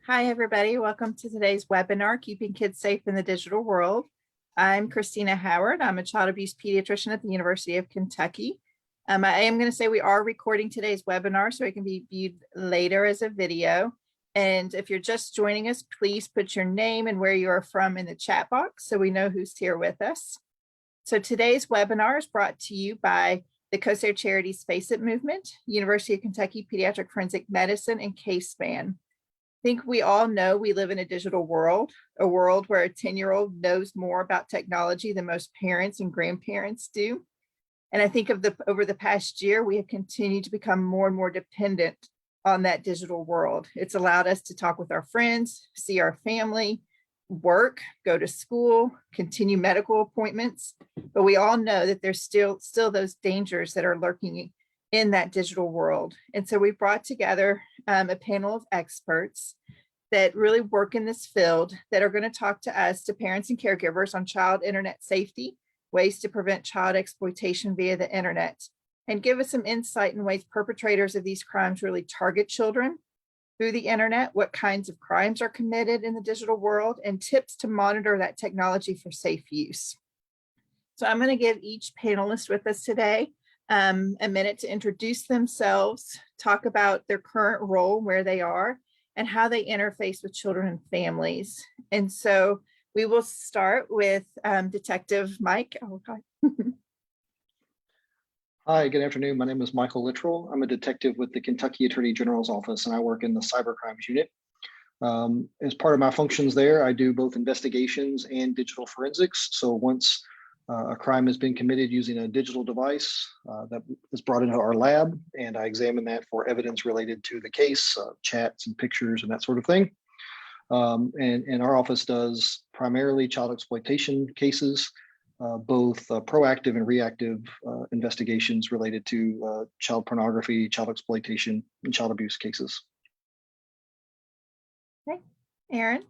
Hi, everybody. Welcome to today's webinar, Keeping Kids Safe in the Digital World. I'm Christina Howard. I'm a child abuse pediatrician at the University of Kentucky. I am going to say we are recording today's webinar so it can be viewed later as a video. And if you're just joining us, please put your name and where you are from in the chat box so we know who's here with us. So today's webinar is brought to you by the Kosair Charities Face It movement, University of Kentucky Pediatric Forensic Medicine, and KSPAN. I think we all know we live in a digital world, a world where a 10-year-old knows more about technology than most parents and grandparents do. And I think over the past year, we have continued to become more and more dependent on that digital world. It's allowed us to talk with our friends, see our family, work, go to school, continue medical appointments. But we all know that there's still those dangers that are lurking in that digital world. And so we brought together a panel of experts that really work in this field that are going to talk to us, to parents and caregivers, on child internet safety, ways to prevent child exploitation via the internet, and give us some insight in ways perpetrators of these crimes really target children through the internet, what kinds of crimes are committed in the digital world, and tips to monitor that technology for safe use. So I'm going to give each panelist with us today a minute to introduce themselves, talk about their current role, where they are, and how they interface with children and families. And so we will start with Detective Mike. Oh, Hi, good afternoon. My name is Michael Littrell. I'm a detective with the Kentucky Attorney General's office, and I work in the cybercrimes unit. As part of my functions there, I do both investigations and digital forensics. So once a crime has been committed using a digital device that is brought into our lab, and I examine that for evidence related to the case, chats and pictures and that sort of thing. And our office does primarily child exploitation cases, both proactive and reactive investigations related to child pornography, child exploitation, and child abuse cases. Okay, Erin.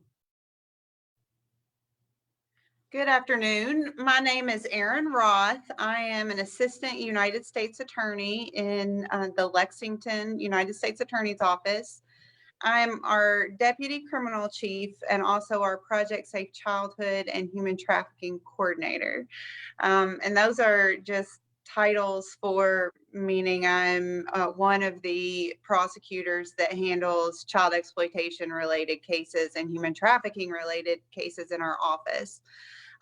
Good afternoon. My name is Erin Roth. I am an assistant United States attorney in the Lexington United States Attorney's Office. I'm our deputy criminal chief and also our Project Safe Childhood and Human Trafficking coordinator. And those are just titles for meaning I'm one of the prosecutors that handles child exploitation related cases and human trafficking related cases in our office.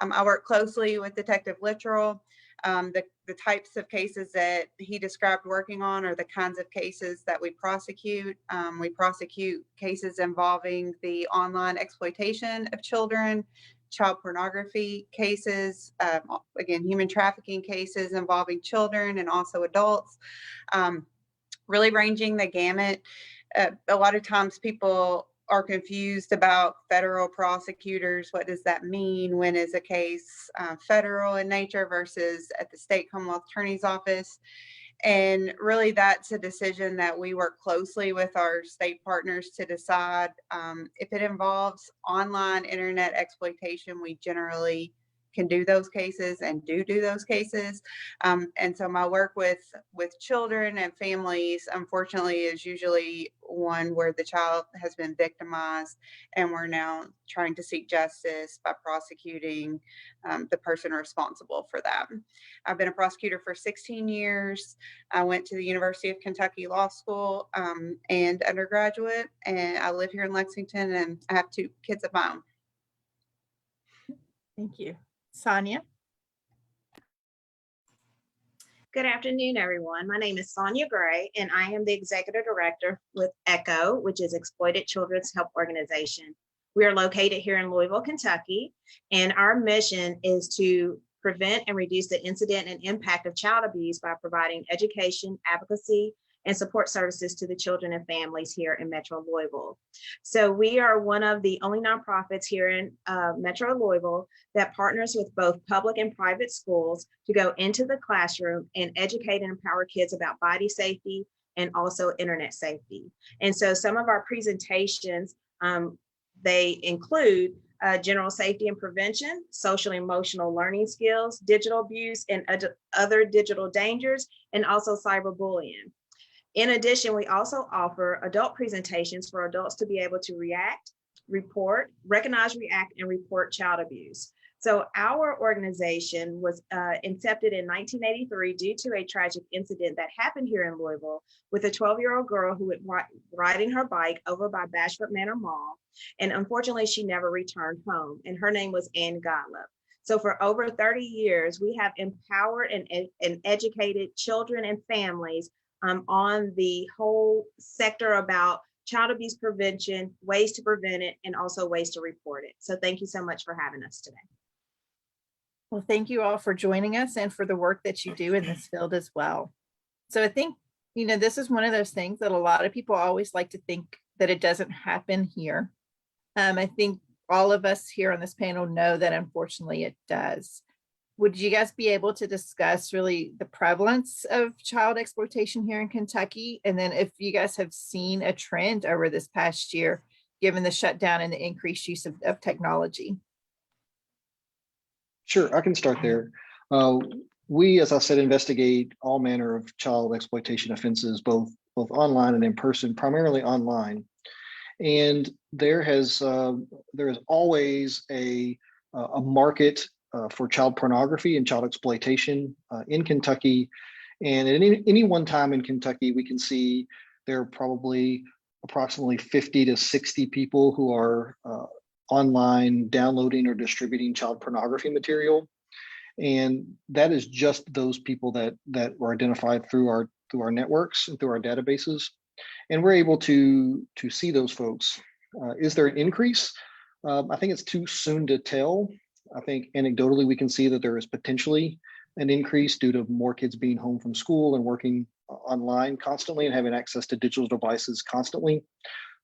I work closely with Detective Littrell. The types of cases that he described working on are the kinds of cases that we prosecute. We prosecute cases involving the online exploitation of children, child pornography cases, again, human trafficking cases involving children and also adults, really ranging the gamut. A lot of times people are confused about federal prosecutors. What does that mean? When is a case federal in nature versus at the state Commonwealth Attorney's Office? And really that's a decision that we work closely with our state partners to decide. If it involves online internet exploitation, we generally can do those cases and do those cases. And so my work with children and families, unfortunately, is usually one where the child has been victimized and we're now trying to seek justice by prosecuting the person responsible for that. I've been a prosecutor for 16 years. I went to the University of Kentucky Law School and undergraduate, and I live here in Lexington, and I have 2 kids of my own. Thank you. Sonya. Good afternoon, everyone. My name is Sonya Gray, and I am the Executive Director with ECHO, which is Exploited Children's Help Organization. We are located here in Louisville, Kentucky, and our mission is to prevent and reduce the incident and impact of child abuse by providing education, advocacy, and support services to the children and families here in Metro Louisville. So we are one of the only nonprofits here in Metro Louisville that partners with both public and private schools to go into the classroom and educate and empower kids about body safety and also internet safety. And so some of our presentations, they include general safety and prevention, social and emotional learning skills, digital abuse and other digital dangers, and also cyberbullying. In addition, we also offer adult presentations for adults to be able to recognize, react, and report child abuse. So our organization was incepted in 1983 due to a tragic incident that happened here in Louisville with a 12-year-old girl who was riding her bike over by Bashford Manor Mall. And unfortunately, she never returned home. And her name was Ann Gottlieb. So for over 30 years, we have empowered and educated children and families on the whole sector about child abuse prevention, ways to prevent it, and also ways to report it. So thank you so much for having us today. Well, thank you all for joining us and for the work that you do in this field as well. So I think, this is one of those things that a lot of people always like to think that it doesn't happen here. I think all of us here on this panel know that unfortunately it does. Would you guys be able to discuss really the prevalence of child exploitation here in Kentucky? And then if you guys have seen a trend over this past year, given the shutdown and the increased use of technology? Sure, I can start there. We, as I said, investigate all manner of child exploitation offenses, both online and in person, primarily online. And there is always a market for child pornography and child exploitation in Kentucky. And at any one time in Kentucky, we can see there are probably approximately 50 to 60 people who are online downloading or distributing child pornography material. And that is just those people that were identified through our networks and through our databases. And we're able to see those folks. Is there an increase? I think it's too soon to tell. I think anecdotally, we can see that there is potentially an increase due to more kids being home from school and working online constantly and having access to digital devices constantly.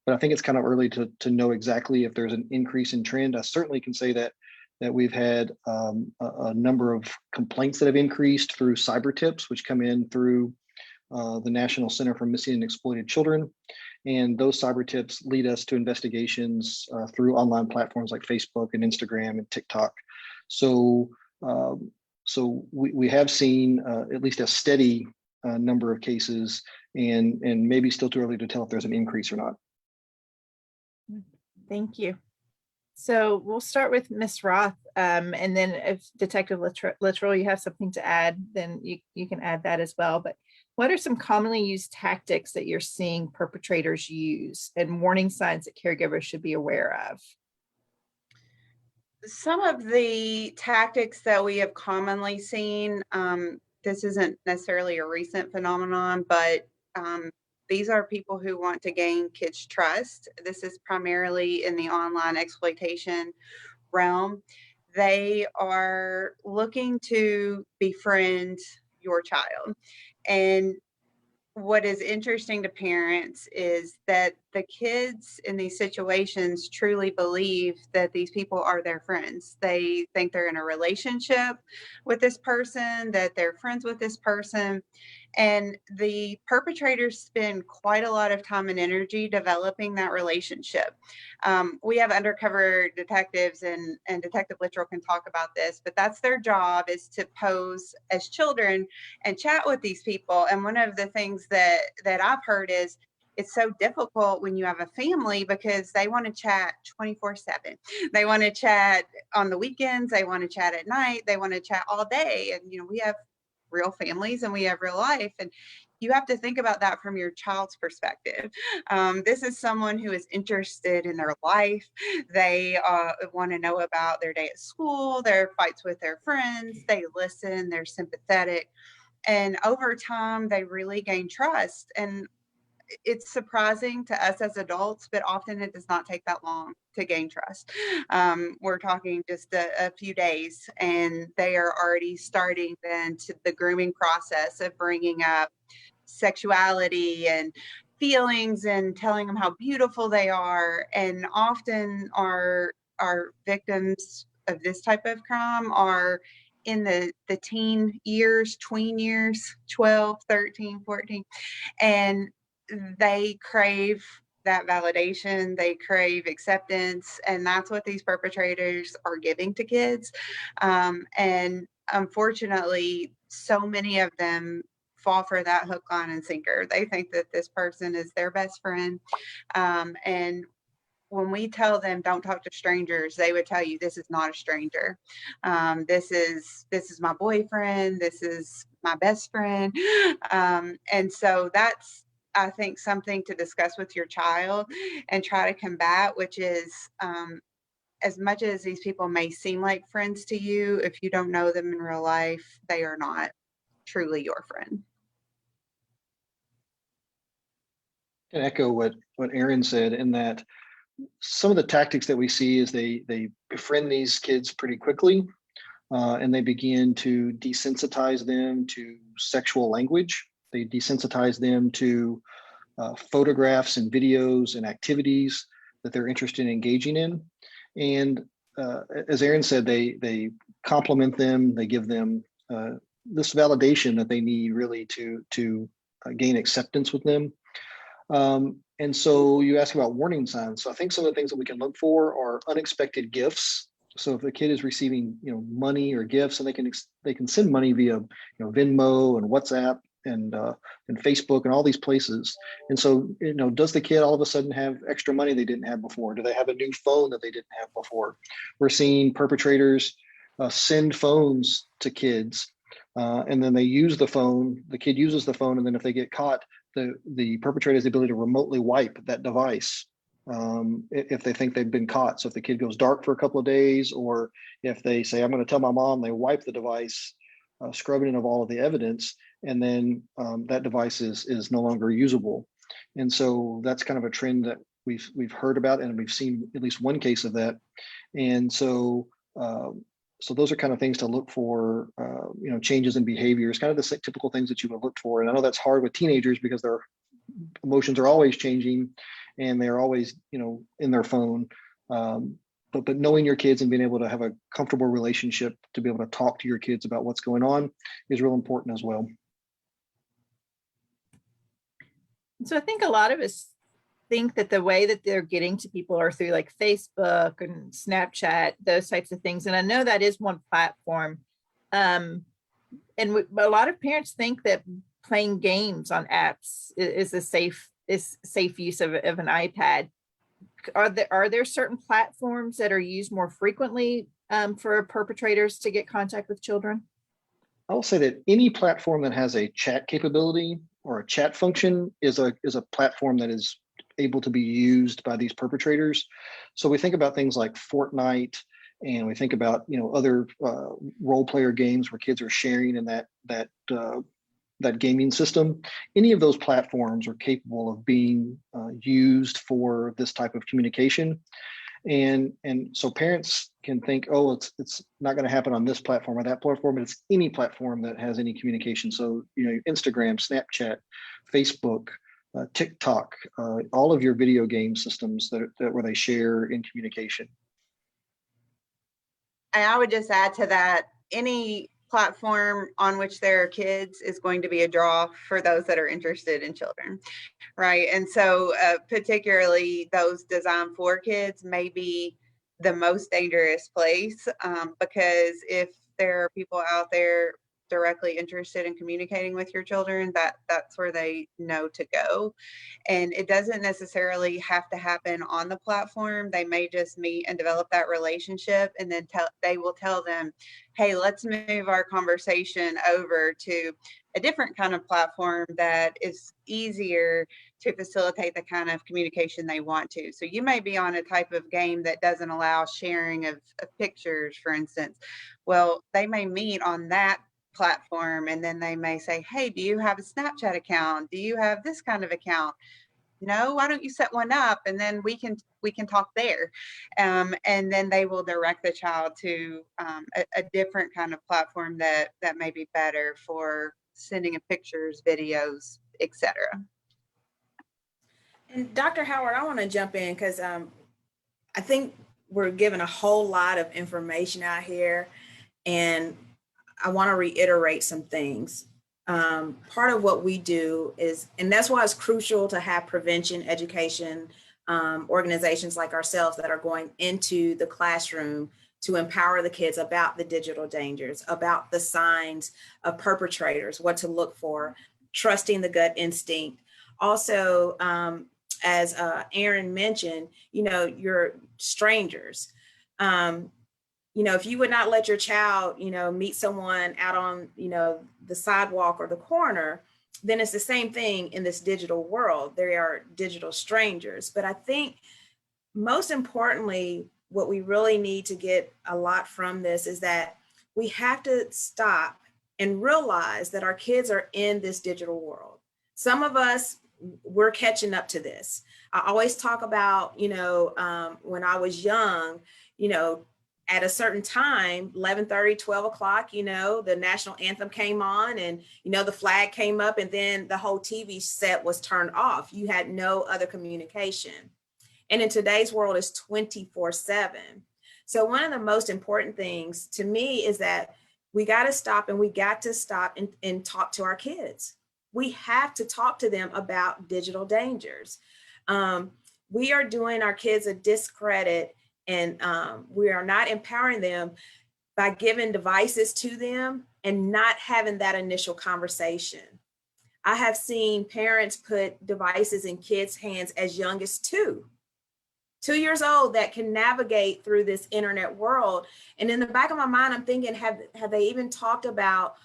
But I think it's kind of early to know exactly if there's an increase in trend. I certainly can say that we've had a number of complaints that have increased through cyber tips, which come in through the National Center for Missing and Exploited Children. And those cyber tips lead us to investigations through online platforms like Facebook and Instagram and TikTok. So we have seen at least a steady number of cases, and maybe still too early to tell if there's an increase or not. Thank you. So we'll start with Ms. Roth, and then if Detective Littrell, you have something to add, then you can add that as well. But what are some commonly used tactics that you're seeing perpetrators use and warning signs that caregivers should be aware of? Some of the tactics that we have commonly seen, this isn't necessarily a recent phenomenon, but these are people who want to gain kids' trust. This is primarily in the online exploitation realm. They are looking to befriend your child. And what is interesting to parents is that the kids in these situations truly believe that these people are their friends. They think they're in a relationship with this person, that they're friends with this person. And the perpetrators spend quite a lot of time and energy developing that relationship. We have undercover detectives, and Detective Littrell can talk about this, but that's their job, is to pose as children and chat with these people. And one of the things that I've heard is it's so difficult when you have a family because they want to chat 24/7. They want to chat on the weekends. They want to chat at night. They want to chat all day. And, we have real families and we have real life. And you have to think about that from your child's perspective. This is someone who is interested in their life. They want to know about their day at school, their fights with their friends. They listen, they're sympathetic. And over time, they really gain trust. And it's surprising to us as adults, but often it does not take that long to gain trust. We're talking just a few days, and they are already starting then to the grooming process of bringing up sexuality and feelings and telling them how beautiful they are. And often our victims of this type of crime are in the teen years, tween years, 12, 13, 14. And they crave that validation, they crave acceptance, and that's what these perpetrators are giving to kids. And unfortunately, so many of them fall for that hook, line, and sinker. They think that this person is their best friend. And when we tell them don't talk to strangers, they would tell you this is not a stranger. This is my boyfriend. This is my best friend. And so that's, I think, something to discuss with your child and try to combat, which is as much as these people may seem like friends to you, if you don't know them in real life, they are not truly your friend. I can echo what Erin said, in that some of the tactics that we see is they befriend these kids pretty quickly, and they begin to desensitize them to sexual language. They desensitize them to photographs and videos and activities that they're interested in engaging in. And as Erin said, they compliment them. They give them this validation that they need really to gain acceptance with them. And so you ask about warning signs. So I think some of the things that we can look for are unexpected gifts. So if a kid is receiving, money or gifts, and they can send money via, Venmo and WhatsApp and Facebook and all these places. And so, does the kid all of a sudden have extra money they didn't have before? Do they have a new phone that they didn't have before? We're seeing perpetrators send phones to kids, and then they use the phone. The kid uses the phone, and then if they get caught, the perpetrator has the ability to remotely wipe that device if they think they've been caught. So if the kid goes dark for a couple of days, or if they say, I'm going to tell my mom, they wipe the device, scrubbing it of all of the evidence, and then that device is no longer usable. And so that's kind of a trend that we've heard about, and we've seen at least one case of that. And so so those are kind of things to look for, changes in behaviors, kind of the typical things that you would look for. And I know that's hard with teenagers because their emotions are always changing and they're always, in their phone. But knowing your kids and being able to have a comfortable relationship to be able to talk to your kids about what's going on is real important as well. So I think a lot of us think that the way that they're getting to people are through like Facebook and Snapchat, those types of things. And I know that is one platform. And a lot of parents think that playing games on apps is a safe use of an iPad. Are there certain platforms that are used more frequently for perpetrators to get contact with children? I will say that any platform that has a chat capability or a chat function is a platform that is able to be used by these perpetrators. So we think about things like Fortnite, and we think about other role player games where kids are sharing in that gaming system. Any of those platforms are capable of being used for this type of communication. And so parents can think, oh, it's not going to happen on this platform or that platform, but it's any platform that has any communication. So, Instagram, Snapchat, Facebook, TikTok, all of your video game systems that where they share in communication. And I would just add to that, any platform on which there are kids is going to be a draw for those that are interested in children, right? And so particularly those designed for kids may be the most dangerous place because if there are people out there directly interested in communicating with your children, that's where they know to go. And it doesn't necessarily have to happen on the platform. They may just meet and develop that relationship, and then they will tell them, hey, let's move our conversation over to a different kind of platform that is easier to facilitate the kind of communication they want to. So you may be on a type of game that doesn't allow sharing of pictures, for instance. Well, they may meet on that platform, and then they may say, hey, do you have a Snapchat account? Do you have this kind of account? No, why don't you set one up, and then we can talk there. And then they will direct the child to a different kind of platform that may be better for sending of pictures, videos, etc. And Dr. Howard, I want to jump in because I think we're given a whole lot of information out here, and I want to reiterate some things. Part of what we do is, and that's why it's crucial to have prevention education organizations like ourselves that are going into the classroom to empower the kids about the digital dangers, about the signs of perpetrators, what to look for. trusting the gut instinct. Also, as Erin mentioned, you're strangers. If you would not let your child, meet someone out on, the sidewalk or the corner, then it's the same thing in this digital world. They are digital strangers. But I think most importantly, what we really need to get a lot from this is that we have to stop and realize that our kids are in this digital world. Some of us, we're catching up to this. I always talk about, when I was young, at a certain time, 11:30, 12 o'clock, the national anthem came on and, the flag came up and then the whole TV set was turned off. You had no other communication. And in today's world, it's 24/7. So one of the most important things to me is that we got to stop and talk to our kids. We have to talk to them about digital dangers. We are doing our kids a discredit, and we are not empowering them by giving devices to them and not having that initial conversation. I have seen parents put devices in kids' hands as young as 2 years old that can navigate through this internet world. And in the back of my mind, I'm thinking, have they even talked about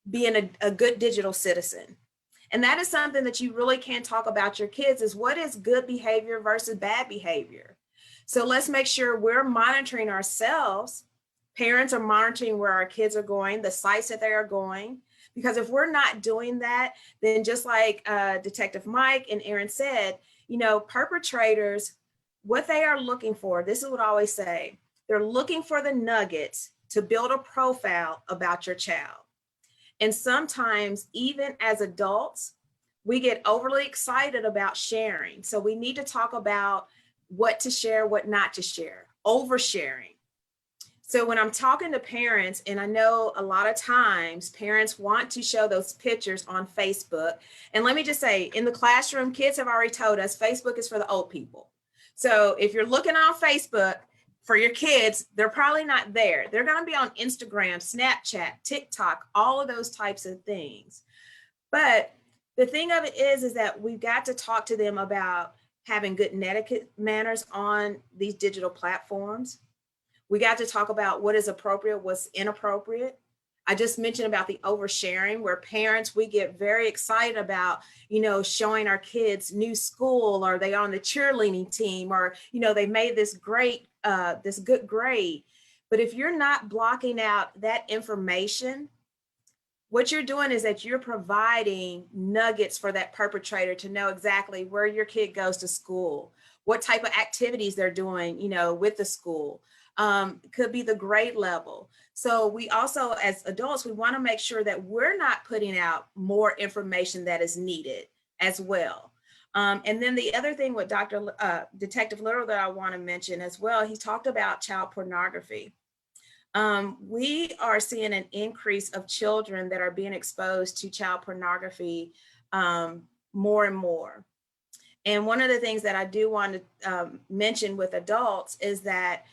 being a good digital citizen? And that is something that you really can't talk about your kids, is what is good behavior versus bad behavior. So let's make sure we're monitoring ourselves. Parents are monitoring where our kids are going, the sites that they are going, because if we're not doing that, then just like Detective Mike and Erin said, perpetrators, what they are looking for, this is what I always say, they're looking for the nuggets to build a profile about your child. And sometimes, even as adults, we get overly excited about sharing. So we need to talk about what to share, what not to share, oversharing. So when I'm talking to parents, and I know a lot of times parents want to show those pictures on Facebook. And let me just say, in the classroom, kids have already told us Facebook is for the old people. So if you're looking on Facebook for your kids, they're probably not there. They're going to be on Instagram, Snapchat, TikTok, all of those types of things. But the thing of it is that we've got to talk to them about having good etiquette manners on these digital platforms. We got to talk about what is appropriate, what's inappropriate. I just mentioned about the oversharing, where parents, we get very excited about, showing our kids new school, or they on the cheerleading team, or, they made this good grade. But if you're not blocking out that information, what you're doing is that you're providing nuggets for that perpetrator to know exactly where your kid goes to school, what type of activities they're doing, with the school. Could be the grade level. So we also, as adults, we want to make sure that we're not putting out more information that is needed as well. And then the other thing with Detective Littrell that I want to mention as well, he talked about child pornography. We are seeing an increase of children that are being exposed to child pornography more and more. And one of the things that I do want to mention with adults is that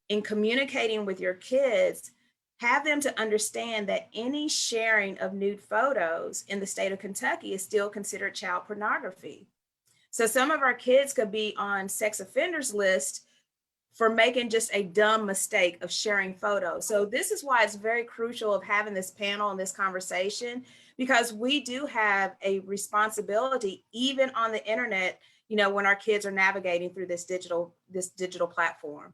in communicating with your kids, have them to understand that any sharing of nude photos in the state of Kentucky is still considered child pornography. So some of our kids could be on sex offenders list for making just a dumb mistake of sharing photos. So this is why it's very crucial of having this panel and this conversation, because we do have a responsibility, even on the internet, when our kids are navigating through this digital platform.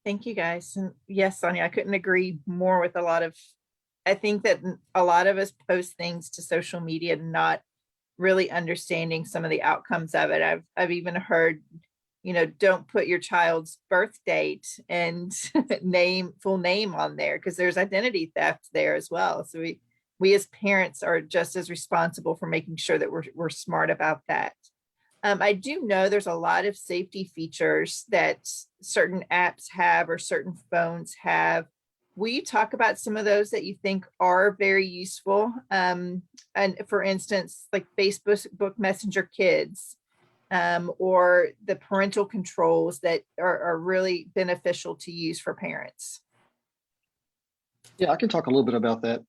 Thank you, guys. And yes, Sonya, I couldn't agree more with I think that a lot of us post things to social media, not really understanding some of the outcomes of it. I've even heard, don't put your child's birth date and full name on there, because there's identity theft there as well. So we as parents are just as responsible for making sure that we're smart about that. I do know there's a lot of safety features that certain apps have or certain phones have. Will you talk about some of those that you think are very useful? And for instance, like Facebook Messenger Kids, or the parental controls that are really beneficial to use for parents? Yeah, I can talk a little bit about that.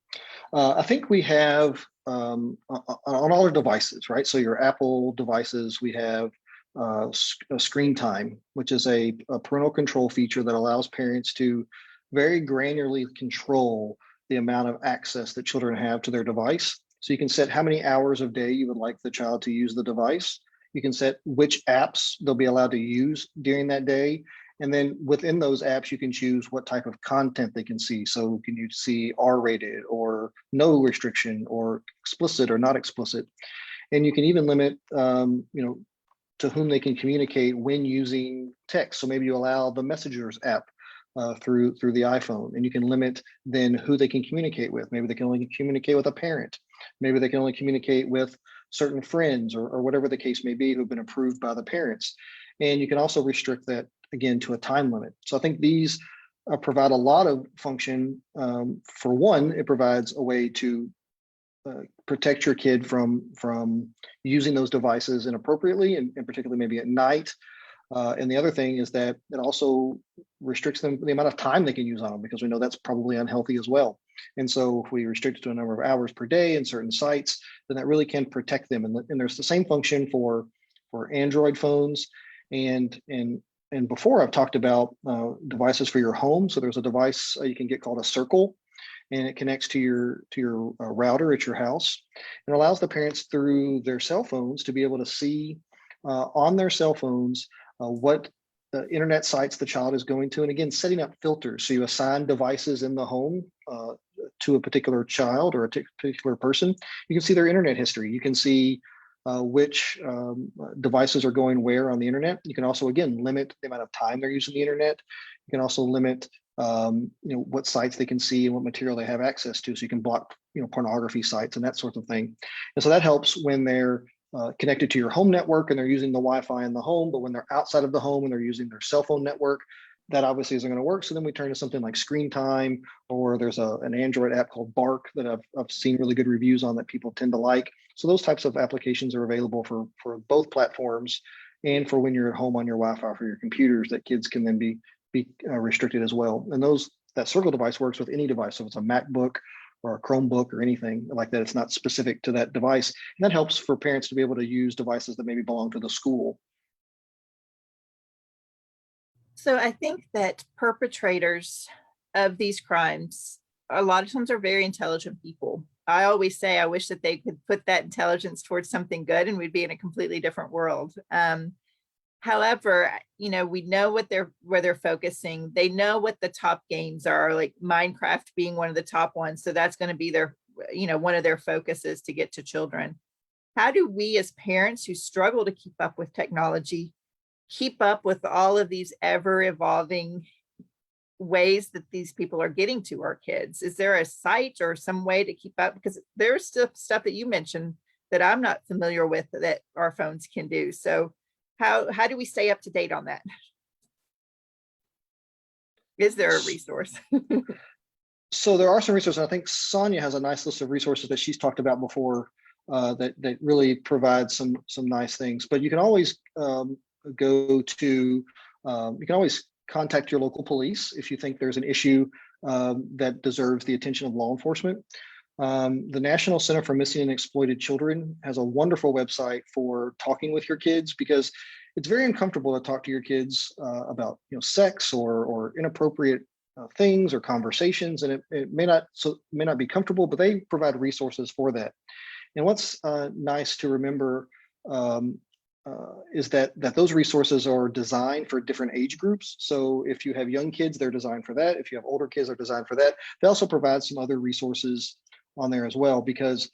I think we have on all our devices, right? So your Apple devices, we have a screen time, which is a parental control feature that allows parents to very granularly control the amount of access that children have to their device. So you can set how many hours of day you would like the child to use the device. You can set which apps they'll be allowed to use during that day. And then within those apps, you can choose what type of content they can see. So can you see R-rated or no restriction or explicit or not explicit? And you can even limit, to whom they can communicate when using text. So maybe you allow the Messengers app through the iPhone, and you can limit then who they can communicate with. Maybe they can only communicate with a parent. Maybe they can only communicate with certain friends or whatever the case may be who've been approved by the parents. And you can also restrict that again to a time limit. So I think these provide a lot of function. For one, it provides a way to protect your kid from using those devices inappropriately, and particularly maybe at night. And the other thing is that it also restricts them the amount of time they can use on them, because we know that's probably unhealthy as well. And so if we restrict it to a number of hours per day in certain sites, then that really can protect them. And there's the same function for Android phones. And before I've talked about devices for your home. So there's a device you can get called a Circle, and it connects to your router at your house, and allows the parents through their cell phones to be able to see on their cell phones what internet sites the child is going to, and again, setting up filters. So you assign devices in the home to a particular child or a particular person. You can see their internet history. You can see which devices are going where on the internet. You can also, again, limit the amount of time they're using the internet. You can also limit what sites they can see and what material they have access to. So you can block pornography sites and that sort of thing. And so that helps when they're connected to your home network and they're using the Wi-Fi in the home. But when they're outside of the home and they're using their cell phone network, that obviously isn't going to work. So then we turn to something like Screen Time, or there's an Android app called Bark that I've seen really good reviews on that people tend to like. So those types of applications are available for both platforms, and for when you're at home on your Wi-Fi for your computers, that kids can then be restricted as well. And that Circle device works with any device. So if it's a MacBook or a Chromebook or anything like that, it's not specific to that device. And that helps for parents to be able to use devices that maybe belong to the school. So I think that perpetrators of these crimes, a lot of times, are very intelligent people. I always say I wish that they could put that intelligence towards something good and we'd be in a completely different world. However, we know where they're focusing. They know what the top games are, like Minecraft being one of the top ones. So that's going to be their, one of their focuses to get to children. How do we as parents who struggle to keep up with technology keep up with all of these ever evolving ways that these people are getting to our kids? Is there a site or some way to keep up? Because there's stuff that you mentioned that I'm not familiar with that our phones can do. So how do we stay up to date on that? Is there a resource? So there are some resources. I think Sonya has a nice list of resources that she's talked about before that really provide some nice things. But you can always you can always contact your local police if you think there's an issue that deserves the attention of law enforcement. The National Center for Missing and Exploited Children has a wonderful website for talking with your kids, because it's very uncomfortable to talk to your kids about sex or inappropriate things or conversations, and it may not be comfortable, but they provide resources for that. And what's nice to remember is that those resources are designed for different age groups. So if you have young kids, they're designed for that. If you have older kids, they're designed for that. They also provide some other resources on there as well, because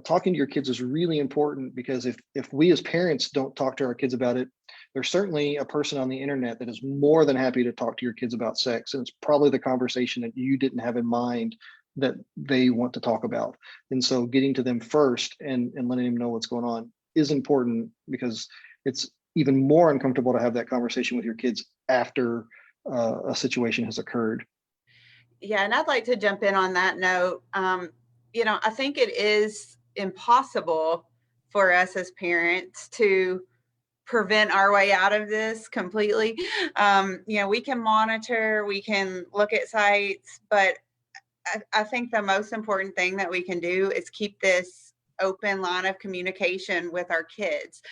talking to your kids is really important, because if we as parents don't talk to our kids about it, there's certainly a person on the internet that is more than happy to talk to your kids about sex. And it's probably the conversation that you didn't have in mind that they want to talk about. And so getting to them first and letting them know what's going on is important, because it's even more uncomfortable to have that conversation with your kids after a situation has occurred. Yeah, and I'd like to jump in on that note. I think it is impossible for us as parents to prevent our way out of this completely. We can monitor, we can look at sites, but I think the most important thing that we can do is keep this open line of communication with our kids.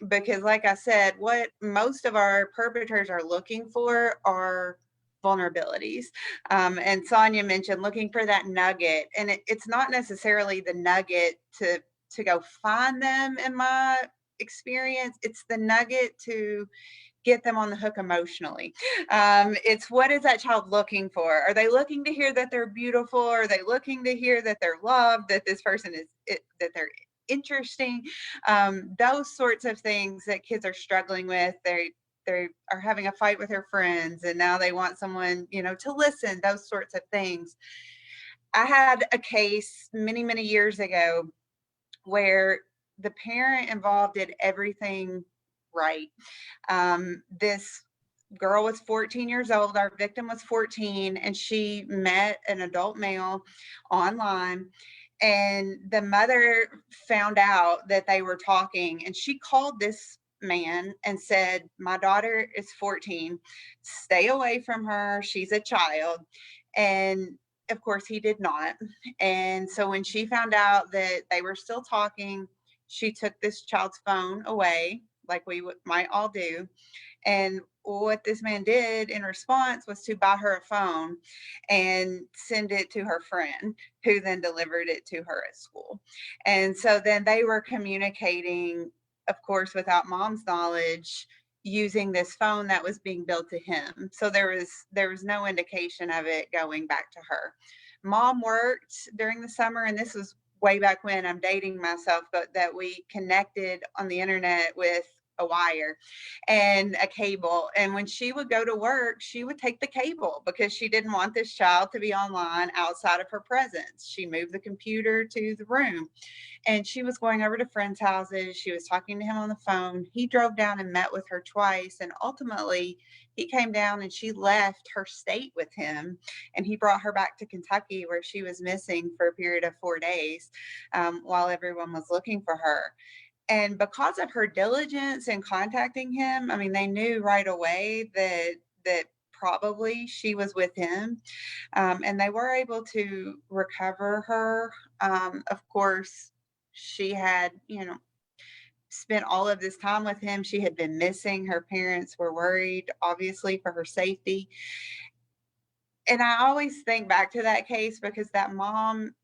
Because like I said, what most of our perpetrators are looking for are vulnerabilities. And Sonya mentioned looking for that nugget, and it's not necessarily the nugget to go find them in my experience. It's the nugget to get them on the hook emotionally. It's what is that child looking for? Are they looking to hear that they're beautiful? Are they looking to hear that they're loved, that this person that they're interesting? Those sorts of things that kids are struggling with. They are having a fight with their friends and now they want someone, to listen, those sorts of things. I had a case many years ago where the parent involved did everything right. This girl was 14 years old. Our victim was 14, and she met an adult male online. And the mother found out that they were talking, and she called this man and said, "My daughter is 14. Stay away from her. She's a child." And of course, he did not. And so when she found out that they were still talking, she took this child's phone away, like we might all do. And what this man did in response was to buy her a phone and send it to her friend, who then delivered it to her at school. And so then they were communicating, of course, without mom's knowledge, using this phone that was being billed to him. So there was no indication of it going back to her. Mom worked during the summer, and this was way back when, I'm dating myself, but that we connected on the internet with a wire and a cable. And when she would go to work, she would take the cable because she didn't want this child to be online outside of her presence. She moved the computer to the room, and she was going over to friends' houses. She was talking to him on the phone. He drove down and met with her twice. And ultimately, he came down and she left her state with him. And he brought her back to Kentucky, where she was missing for a period of 4 days while everyone was looking for her. And because of her diligence in contacting him, I mean, they knew right away that probably she was with him. And they were able to recover her. Of course, she had, spent all of this time with him. She had been missing. Her parents were worried, obviously, for her safety. And I always think back to that case because that mom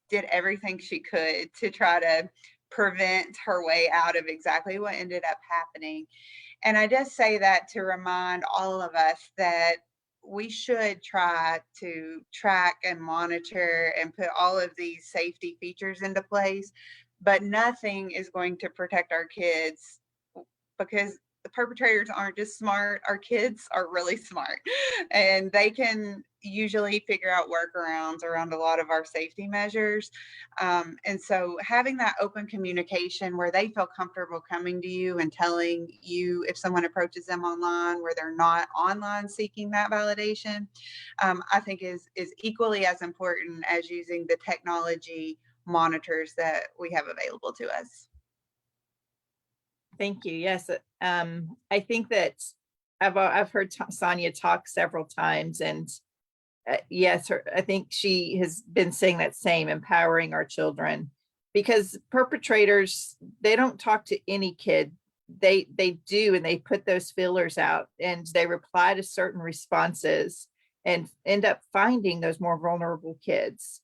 did everything she could to try to prevent her way out of exactly what ended up happening. And I just say that to remind all of us that we should try to track and monitor and put all of these safety features into place, but nothing is going to protect our kids, because the perpetrators aren't just smart. Our kids are really smart, and they can usually figure out workarounds around a lot of our safety measures. And so having that open communication where they feel comfortable coming to you and telling you if someone approaches them online, where they're not online seeking that validation, I think is equally as important as using the technology monitors that we have available to us. Thank you. Yes. I think that I've heard Sonya talk several times, and yes, I think she has been saying that same, empowering our children, because perpetrators, they don't talk to any kid. They do, and they put those feelers out and they reply to certain responses and end up finding those more vulnerable kids.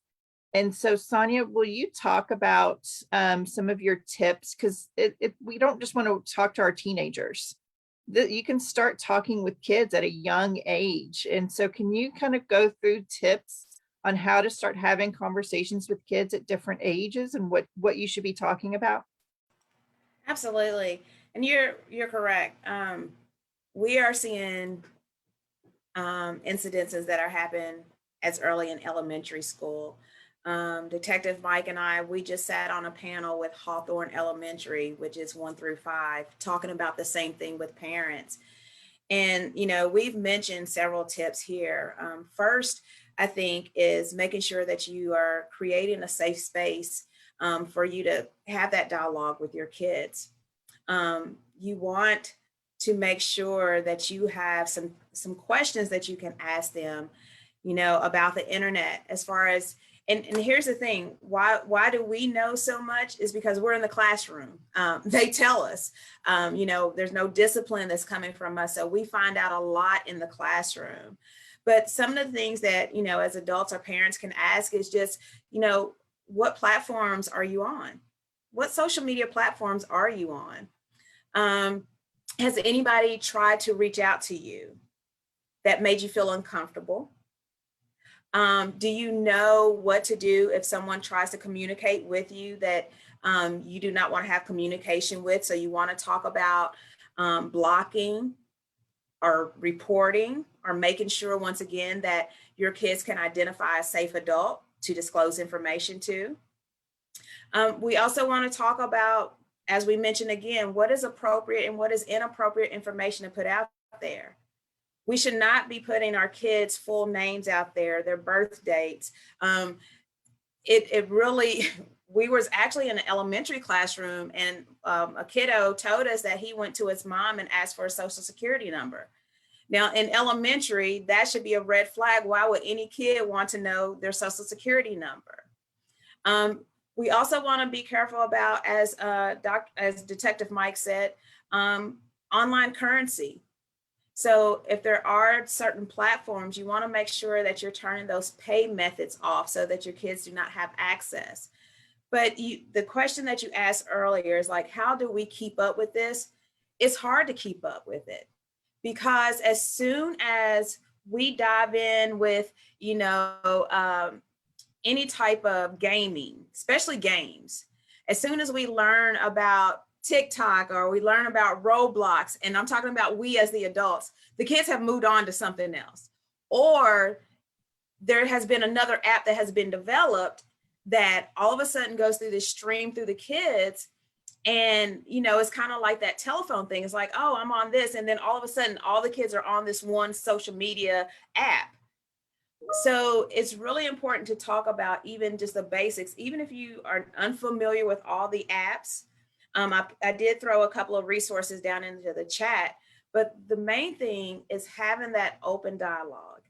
And so, Sonya, will you talk about some of your tips? Because we don't just want to talk to our teenagers. You can start talking with kids at a young age. And so can you kind of go through tips on how to start having conversations with kids at different ages and what you should be talking about? Absolutely. And you're correct. We are seeing incidences that are happening as early in elementary school. Detective Mike and I, we just sat on a panel with Hawthorne Elementary, which is 1 through 5, talking about the same thing with parents. And, we've mentioned several tips here. First, I think, is making sure that you are creating a safe space for you to have that dialogue with your kids. You want to make sure that you have some questions that you can ask them. about the internet as far as, and here's the thing, why do we know so much is because we're in the classroom. They tell us, there's no discipline that's coming from us. So we find out a lot in the classroom. But some of the things that, as adults or parents can ask is just, what platforms are you on? What social media platforms are you on? Has anybody tried to reach out to you that made you feel uncomfortable? Do you know what to do if someone tries to communicate with you that you do not want to have communication with? So you want to talk about blocking or reporting or making sure, once again, that your kids can identify a safe adult to disclose information to. We also want to talk about, as we mentioned again, what is appropriate and what is inappropriate information to put out there. We should not be putting our kids' full names out there, their birth dates. It really, we was actually in an elementary classroom, and a kiddo told us that he went to his mom and asked for a social security number. Now in elementary, that should be a red flag. Why would any kid want to know their social security number? We also want to be careful about, as Detective Mike said, online currency. So if there are certain platforms, you want to make sure that you're turning those pay methods off so that your kids do not have access. But the question that you asked earlier is like, how do we keep up with this? It's hard to keep up with it, because as soon as we dive in with, any type of gaming, especially games, as soon as we learn about TikTok or we learn about Roblox, and I'm talking about we as the adults, the kids have moved on to something else. Or there has been another app that has been developed that all of a sudden goes through this stream through the kids. And, it's kind of like that telephone thing. It's like, oh, I'm on this. And then all of a sudden, all the kids are on this one social media app. So it's really important to talk about even just the basics, even if you are unfamiliar with all the apps. I did throw a couple of resources down into the chat, but the main thing is having that open dialogue.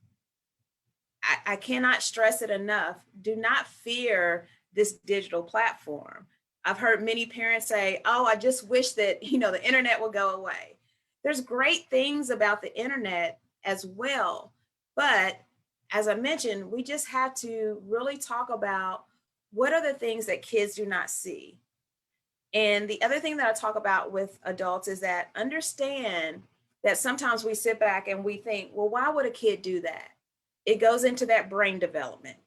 I cannot stress it enough. Do not fear this digital platform. I've heard many parents say, oh, I just wish that, the internet would go away. There's great things about the internet as well. But as I mentioned, we just have to really talk about what are the things that kids do not see. And the other thing that I talk about with adults is that understand that sometimes we sit back and we think, well, why would a kid do that? It goes into that brain development.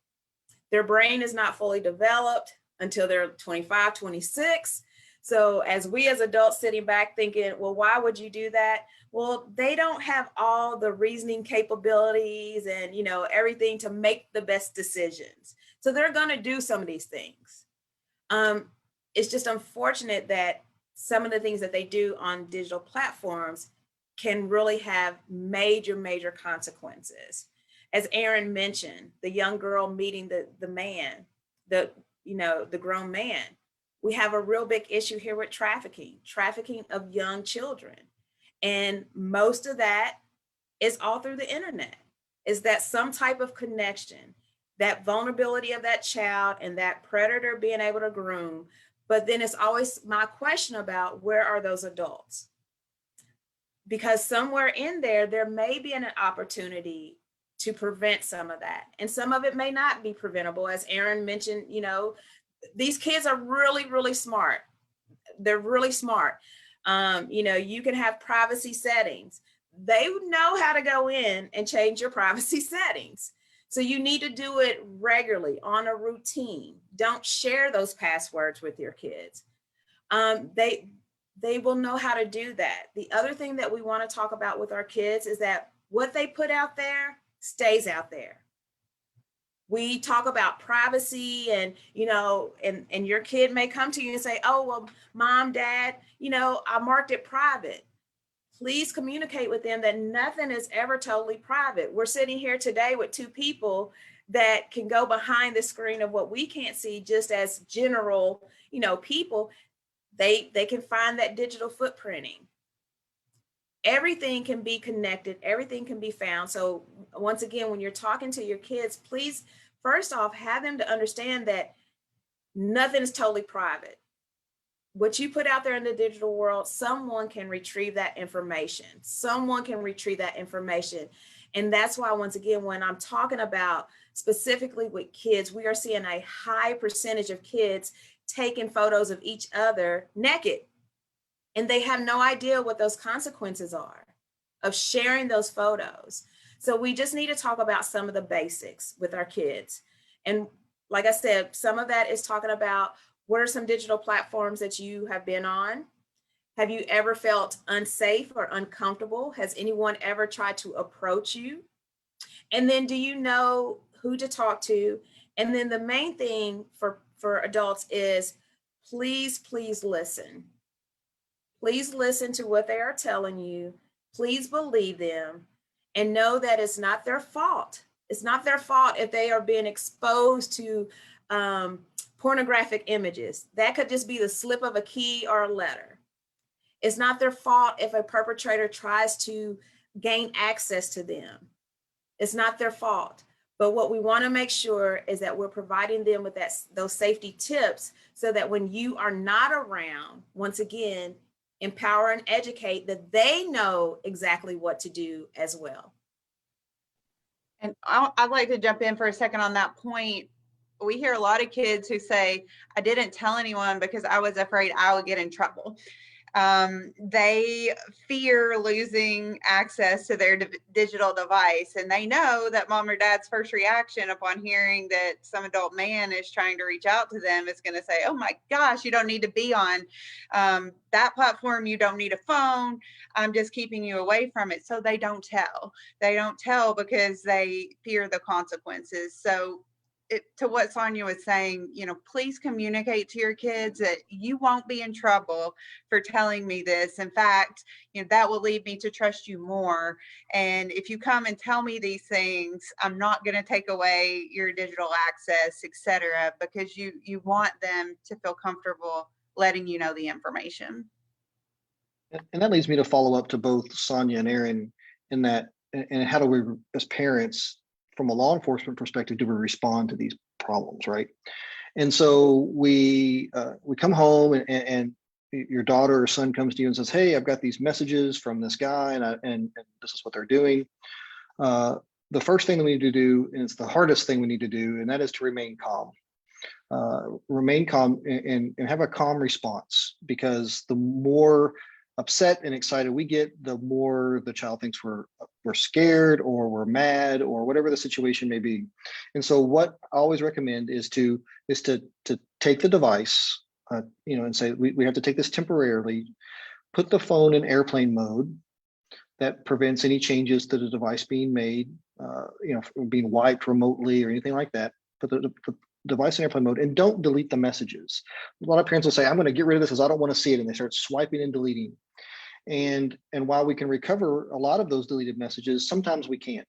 Their brain is not fully developed until they're 25, 26. So as we as adults sitting back thinking, well, why would you do that? Well, they don't have all the reasoning capabilities and, everything to make the best decisions. So they're going to do some of these things. It's just unfortunate that some of the things that they do on digital platforms can really have major, major consequences. As Erin mentioned, the young girl meeting the man, the grown man. We have a real big issue here with trafficking of young children. And most of that is all through the internet. Is that some type of connection, that vulnerability of that child and that predator being able to groom. But then it's always my question about where are those adults? Because somewhere in there may be an opportunity to prevent some of that. And some of it may not be preventable. As Erin mentioned, these kids are really, really smart. They're really smart. You can have privacy settings. They know how to go in and change your privacy settings. So you need to do it regularly on a routine. Don't share those passwords with your kids. They will know how to do that. The other thing that we want to talk about with our kids is that what they put out there stays out there. We talk about privacy and, and your kid may come to you and say, oh, well, mom, dad, I marked it private. Please communicate with them that nothing is ever totally private. We're sitting here today with two people that can go behind the screen of what we can't see just as general, people. They can find that digital footprinting. Everything can be connected. Everything can be found. So once again, when you're talking to your kids, please, first off, have them to understand that nothing is totally private. What you put out there in the digital world, someone can retrieve that information. Someone can retrieve that information. And that's why, once again, when I'm talking about specifically with kids, we are seeing a high percentage of kids taking photos of each other naked. And they have no idea what those consequences are of sharing those photos. So we just need to talk about some of the basics with our kids. And like I said, some of that is talking about what are some digital platforms that you have been on? Have you ever felt unsafe or uncomfortable? Has anyone ever tried to approach you? And then do you know who to talk to? And then the main thing for adults is please listen. Please listen to what they are telling you. Please believe them and know that it's not their fault. It's not their fault if they are being exposed to pornographic images. That could just be the slip of a key or a letter. It's not their fault if a perpetrator tries to gain access to them. It's not their fault. But what we want to make sure is that we're providing them with those safety tips so that when you are not around, once again, empower and educate that they know exactly what to do as well. And I'd like to jump in for a second on that point. We hear a lot of kids who say, I didn't tell anyone because I was afraid I would get in trouble. They fear losing access to their digital device, and they know that mom or dad's first reaction upon hearing that some adult man is trying to reach out to them is going to say, oh my gosh, you don't need to be on that platform. You don't need a phone. I'm just keeping you away from it. So they don't tell. They don't tell because they fear the consequences. So to what Sonya was saying, please communicate to your kids that you won't be in trouble for telling me this. In fact, that will lead me to trust you more. And if you come and tell me these things, I'm not going to take away your digital access, etc., because you want them to feel comfortable letting you know the information. And that leads me to follow up to both Sonya and Erin in that, and how do we, as parents, from a law enforcement perspective, do we respond to these problems, right? And so we come home and your daughter or son comes to you and says, hey, I've got these messages from this guy and this is what they're doing. The first thing that we need to do, and it's the hardest thing we need to do, and that is to remain calm. Remain calm and have a calm response, because the more upset and excited we get, the more the child thinks we're scared or we're mad or whatever the situation may be. And so what I always recommend is to take the device, and say we have to take this temporarily, put the phone in airplane mode. That prevents any changes to the device being made, from being wiped remotely or anything like that. Put the device in airplane mode and don't delete the messages. A lot of parents will say, I'm going to get rid of this because I don't want to see it. And they start swiping and deleting. And while we can recover a lot of those deleted messages, sometimes we can't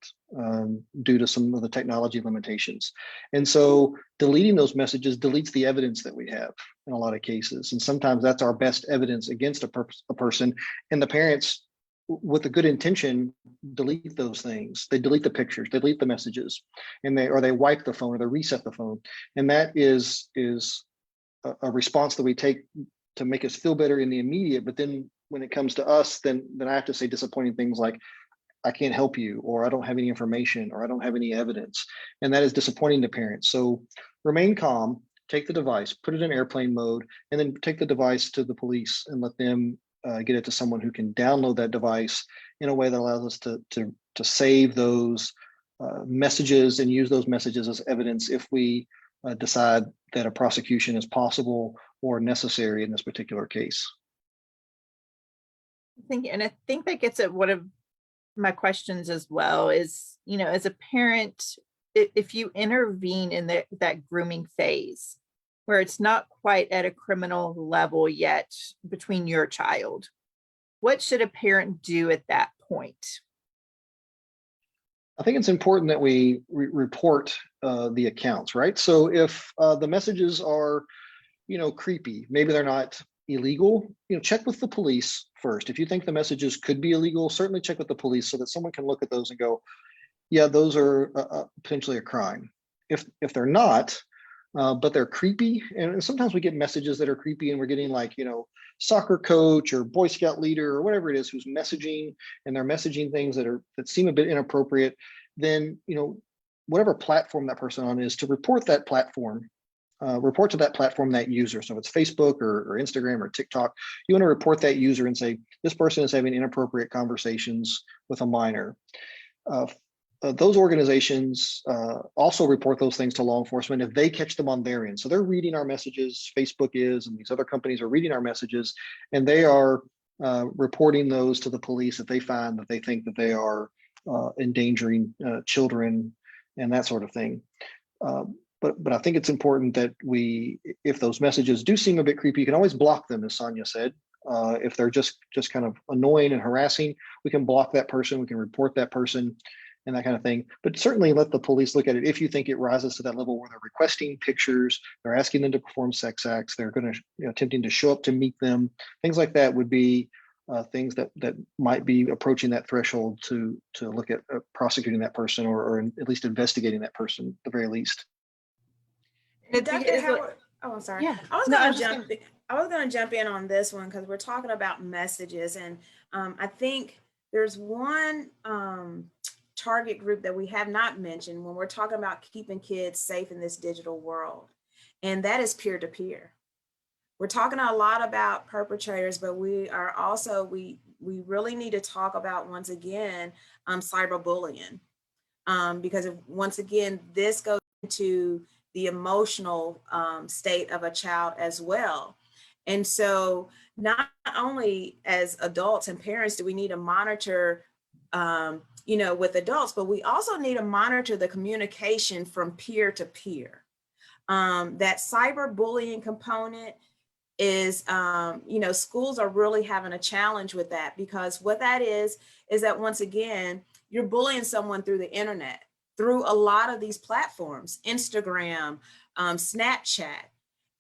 due to some of the technology limitations. And so deleting those messages deletes the evidence that we have in a lot of cases. And sometimes that's our best evidence against a person. And the parents, with a good intention, delete those things. They delete the pictures, they delete the messages, and they wipe the phone or they reset the phone. And that is a response that we take to make us feel better in the immediate. But then when it comes to us, then I have to say disappointing things like, I can't help you, or I don't have any information, or I don't have any evidence. And that is disappointing to parents. So remain calm, take the device, put it in airplane mode, and then take the device to the police and let them get it to someone who can download that device in a way that allows us to save those messages and use those messages as evidence if we decide that a prosecution is possible or necessary in this particular case. I think that gets at one of my questions as well is, as a parent, if you intervene in that grooming phase where it's not quite at a criminal level yet between your child, what should a parent do at that point? I think it's important that we report the accounts, right? So if the messages are, creepy, maybe they're not illegal, check with the police first. If you think the messages could be illegal, certainly check with the police so that someone can look at those and go, yeah, those are potentially a crime. If they're not, but they're creepy, and sometimes we get messages that are creepy, and we're getting like, soccer coach or Boy Scout leader or whatever it is who's messaging, and they're messaging things that seem a bit inappropriate, then whatever platform that person on is, to report that platform. Report to that platform, that user. So if it's Facebook or Instagram or TikTok, you want to report that user and say, this person is having inappropriate conversations with a minor. Those organizations also report those things to law enforcement if they catch them on their end. So they're reading our messages, Facebook is, and these other companies are reading our messages, and they are reporting those to the police if they find that they think that they are endangering children and that sort of thing. But I think it's important that if those messages do seem a bit creepy, you can always block them, as Sonya said. If they're just kind of annoying and harassing, we can block that person, we can report that person and that kind of thing. But certainly let the police look at it if you think it rises to that level where they're requesting pictures, they're asking them to perform sex acts, they're going to attempting to show up to meet them. Things like that would be things that might be approaching that threshold to look at prosecuting that person or at least investigating that person at the very least. Dr. Howard, oh, I'm sorry. Yeah. I was going to jump in on this one because we're talking about messages, and I think there's one target group that we have not mentioned when we're talking about keeping kids safe in this digital world, and that is peer-to-peer. We're talking a lot about perpetrators, but we are also, we really need to talk about, once again, cyberbullying, because once again, this goes into the emotional state of a child as well. And so not only as adults and parents do we need to monitor, with adults, but we also need to monitor the communication from peer to peer. That cyberbullying component is, schools are really having a challenge with that, because what that is that once again, you're bullying someone through the internet, through a lot of these platforms, Instagram, Snapchat.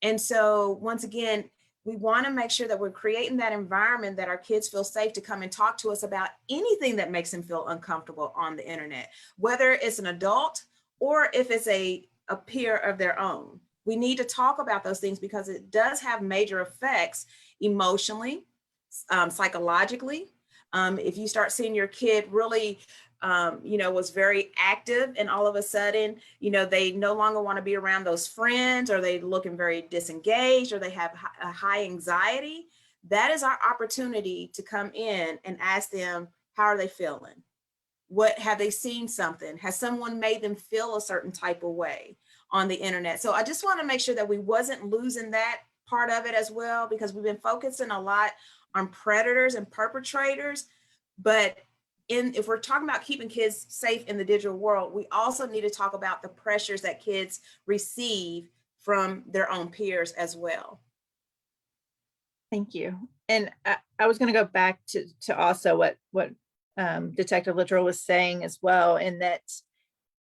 And so once again, we want to make sure that we're creating that environment that our kids feel safe to come and talk to us about anything that makes them feel uncomfortable on the internet, whether it's an adult or if it's a peer of their own. We need to talk about those things because it does have major effects emotionally, psychologically. If you start seeing your kid really was very active, and all of a sudden, they no longer want to be around those friends, or they looking very disengaged, or they have a high anxiety, that is our opportunity to come in and ask them, how are they feeling? What have they seen something? Has someone made them feel a certain type of way on the internet? So I just want to make sure that we wasn't losing that part of it as well, because we've been focusing a lot on predators and perpetrators, but if we're talking about keeping kids safe in the digital world, we also need to talk about the pressures that kids receive from their own peers as well. Thank you. And I was going to go back to also what Detective Littrell was saying as well, in that,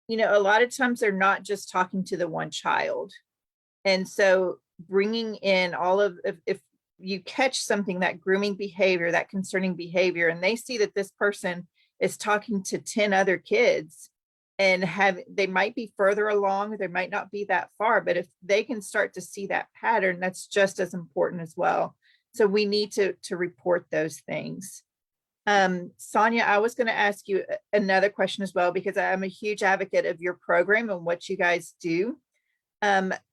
a lot of times they're not just talking to the one child. And so bringing in all of, if you catch something, that grooming behavior, that concerning behavior, and they see that this person is talking to 10 other kids, and they might be further along, they might not be that far, but if they can start to see that pattern, that's just as important as well. So we need to report those things. Sonya, I was going to ask you another question as well, because I'm a huge advocate of your program and what you guys do.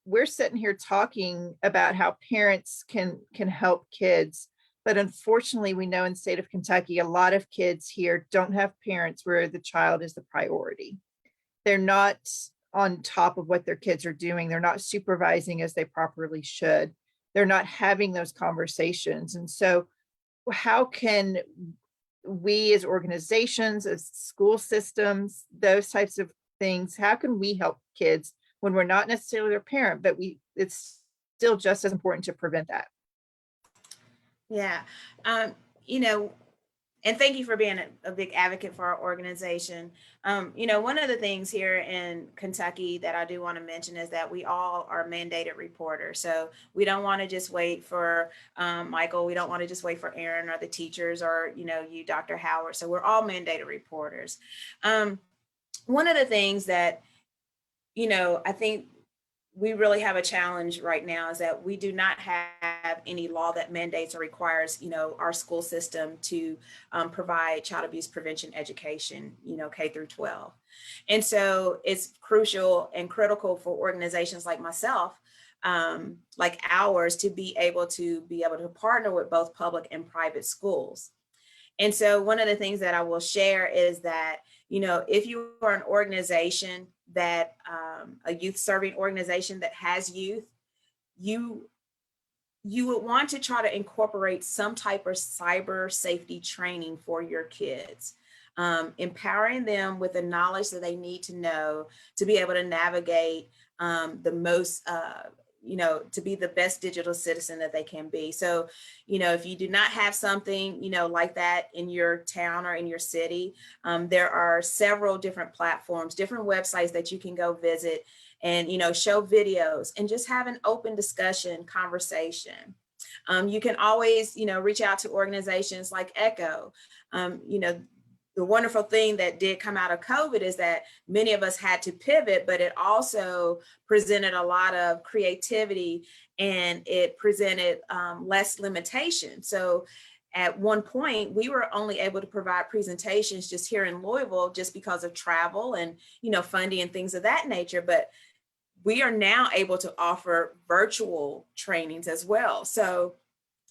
We're sitting here talking about how parents can help kids, but unfortunately, we know in the state of Kentucky, a lot of kids here don't have parents where the child is the priority. They're not on top of what their kids are doing. They're not supervising as they properly should. They're not having those conversations. And so how can we as organizations, as school systems, those types of things, how can we help kids when we're not necessarily their parent, but it's still just as important to prevent that? Yeah, and thank you for being a big advocate for our organization. One of the things here in Kentucky that I do want to mention is that we all are mandated reporters. So we don't want to just wait for Michael. We don't want to just wait for Erin or the teachers or, you, Dr. Howard. So we're all mandated reporters. one of the things that, I think we really have a challenge right now is that we do not have any law that mandates or requires, our school system to provide child abuse prevention education, K through 12. And so it's crucial and critical for organizations like myself, like ours, to be able to partner with both public and private schools. And so one of the things that I will share is that, if you are an organization that, a youth serving organization that has youth, you would want to try to incorporate some type of cyber safety training for your kids, empowering them with the knowledge that they need to know to be able to navigate the most, to be the best digital citizen that they can be. So, if you do not have something, like that in your town or in your city, there are several different platforms, different websites that you can go visit and, show videos and just have an open discussion, conversation. You can always, reach out to organizations like ECHO. The wonderful thing that did come out of COVID is that many of us had to pivot, but it also presented a lot of creativity and it presented less limitation. So at one point, we were only able to provide presentations just here in Louisville just because of travel and, funding and things of that nature. But we are now able to offer virtual trainings as well. So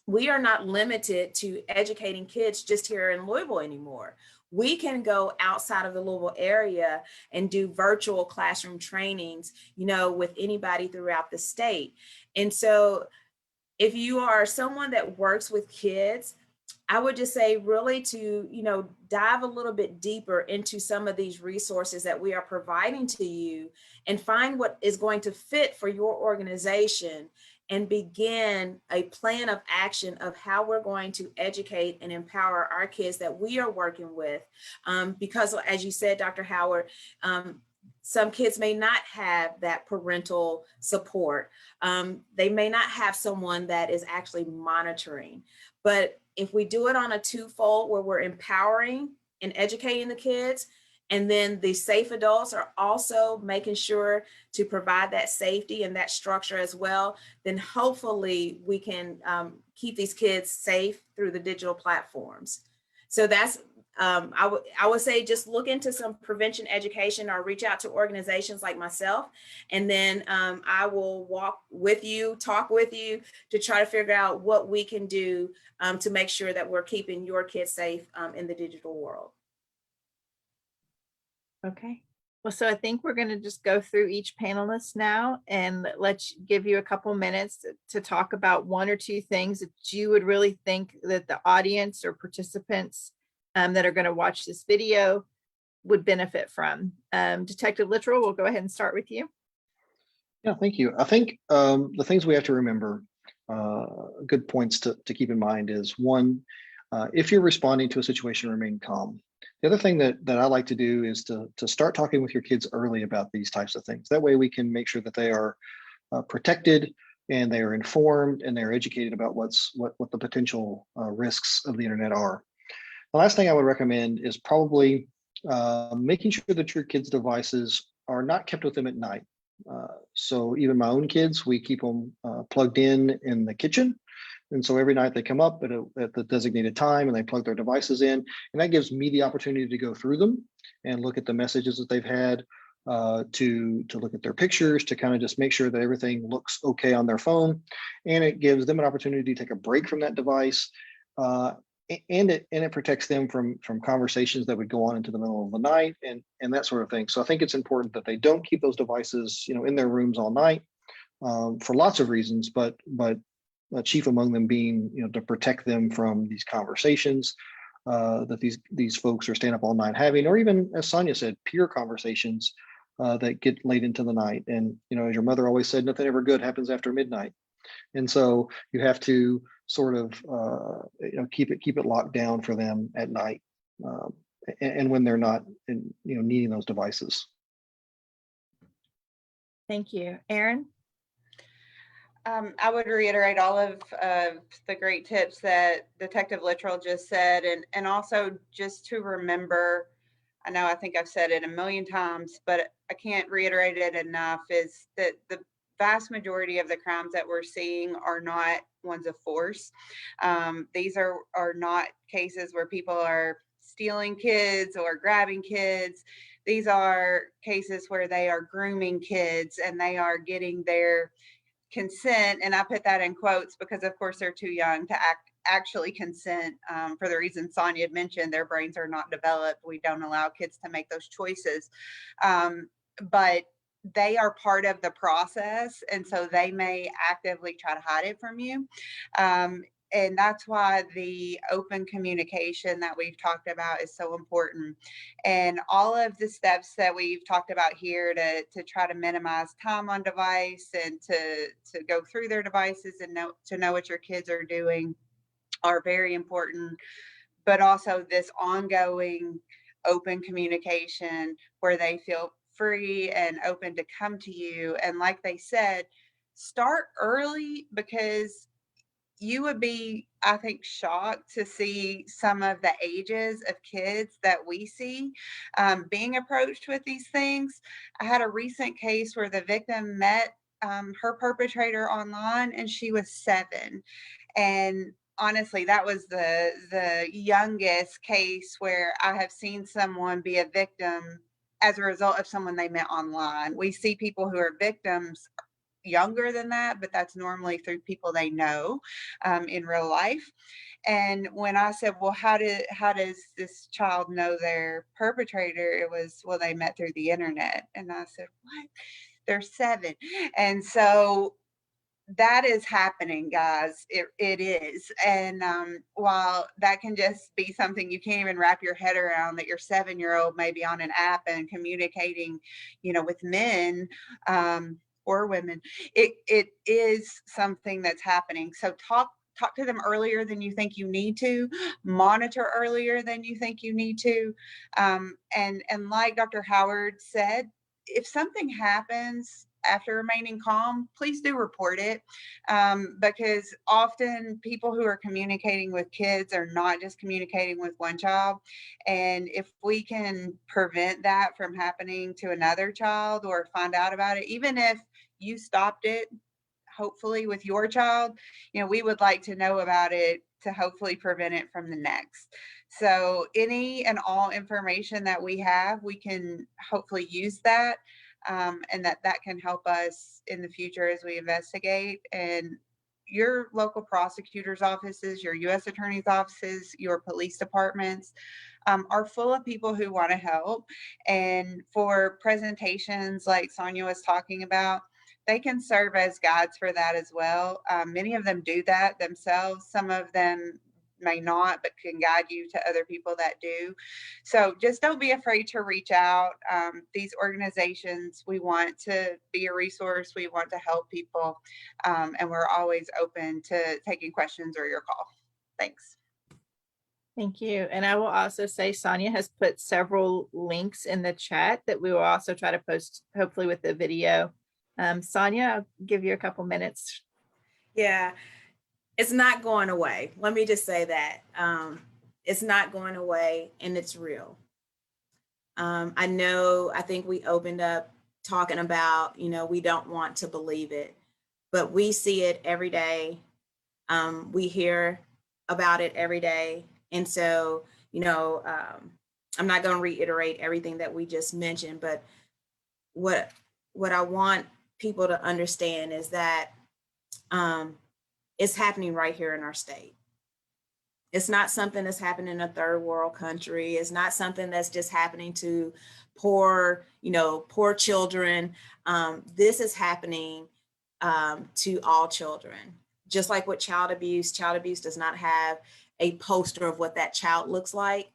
we are not limited to educating kids just here in Louisville anymore. We can go outside of the Louisville area and do virtual classroom trainings, with anybody throughout the state. And so if you are someone that works with kids, I would just say really to, dive a little bit deeper into some of these resources that we are providing to you and find what is going to fit for your organization and begin a plan of action of how we're going to educate and empower our kids that we are working with. Because as you said, Dr. Howard, some kids may not have that parental support. They may not have someone that is actually monitoring. But if we do it on a twofold where we're empowering and educating the kids, and then the safe adults are also making sure to provide that safety and that structure as well, then hopefully we can keep these kids safe through the digital platforms. So that's, I would say just look into some prevention education or reach out to organizations like myself. And then I will talk with you to try to figure out what we can do to make sure that we're keeping your kids safe in the digital world. Okay. Well, so I think we're going to just go through each panelist now and let's give you a couple minutes to talk about one or two things that you would really think that the audience or participants that are going to watch this video would benefit from. Detective Littrell, we'll go ahead and start with you. Yeah, thank you. I think the things we have to remember, good points to keep in mind is one, if you're responding to a situation, remain calm. The other thing that I like to do is to start talking with your kids early about these types of things. That way we can make sure that they are protected and they are informed and they're educated about what the potential risks of the internet are. The last thing I would recommend is probably making sure that your kids' devices are not kept with them at night. So even my own kids, we keep them plugged in the kitchen. And so every night they come up at the designated time and they plug their devices in. And that gives me the opportunity to go through them and look at the messages that they've had, to look at their pictures, to kind of just make sure that everything looks okay on their phone. And it gives them an opportunity to take a break from that device. And it protects them from conversations that would go on into the middle of the night and that sort of thing. So I think it's important that they don't keep those devices, in their rooms all night for lots of reasons, but chief among them being, to protect them from these conversations that these folks are staying up all night having, or even, as Sonya said, peer conversations that get late into the night. And, as your mother always said, nothing ever good happens after midnight. And so you have to sort of, keep it locked down for them at night, and when they're not, needing those devices. Thank you. Erin? I would reiterate all of the great tips that Detective Littrell just said, and also just to remember I know I think I've said it a million times, but I can't reiterate it enough, is that the vast majority of the crimes that we're seeing are not ones of force. These are not cases where people are stealing kids or grabbing kids. These are cases where they are grooming kids and they are getting their consent, and I put that in quotes because of course they're too young to actually consent, for the reason Sonya had mentioned. Their brains are not developed. We don't allow kids to make those choices, but they are part of the process, and so they may actively try to hide it from you. And that's why the open communication that we've talked about is so important. And all of the steps that we've talked about here to try to minimize time on device and to go through their devices and know what your kids are doing are very important. But also this ongoing open communication where they feel free and open to come to you. And like they said, start early, because you would be, I think, shocked to see some of the ages of kids that we see being approached with these things. I had a recent case where the victim met her perpetrator online and she was 7. And honestly, that was the youngest case where I have seen someone be a victim as a result of someone they met online. We see people who are victims younger than that, but that's normally through people they know in real life. And when I said, well, how does this child know their perpetrator? It was, well, they met through the internet. And I said, what? They're 7. And so that is happening, guys. It is. And while that can just be something you can't even wrap your head around, that your 7-year-old may be on an app and communicating, with men, or women, it is something that's happening. So talk to them earlier than you think you need to, monitor earlier than you think you need to. And like Dr. Howard said, if something happens after remaining calm, please do report it, because often people who are communicating with kids are not just communicating with one child. And if we can prevent that from happening to another child or find out about it, even if you stopped it, hopefully with your child, we would like to know about it to hopefully prevent it from the next. So any and all information that we have, we can hopefully use that, and that can help us in the future as we investigate. And your local prosecutor's offices, your U.S. attorney's offices, your police departments are full of people who want to help. And for presentations like Sonya was talking about, they can serve as guides for that as well. Many of them do that themselves. Some of them may not, but can guide you to other people that do. So just don't be afraid to reach out. These organizations, we want to be a resource. We want to help people. And we're always open to taking questions or your call. Thanks. Thank you. And I will also say Sonya has put several links in the chat that we will also try to post, hopefully with the video. Sonya, I'll give you a couple minutes. Yeah, it's not going away. Let me just say that. It's not going away, and it's real. I think we opened up talking about, we don't want to believe it, but we see it every day. We hear about it every day. And so, I'm not going to reiterate everything that we just mentioned, but what I want people to understand is that it's happening right here in our state. It's not something that's happening in a third world country. It's not something that's just happening to poor children. This is happening to all children. Just like with child abuse does not have a poster of what that child looks like.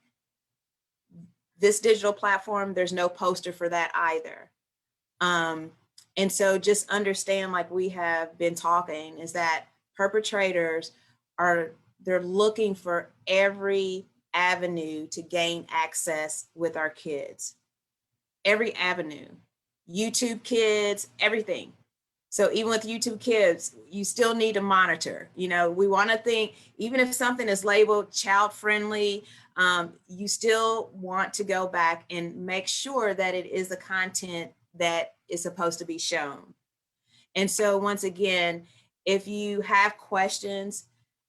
This digital platform, there's no poster for that either. And so just understand, like we have been talking, is that perpetrators they're looking for every avenue to gain access with our kids. Every avenue, YouTube Kids, everything. So even with YouTube Kids, you still need to monitor. You know, we want to think, even if something is labeled child friendly, you still want to go back and make sure that it is the content that is supposed to be shown. And so once again, if you have questions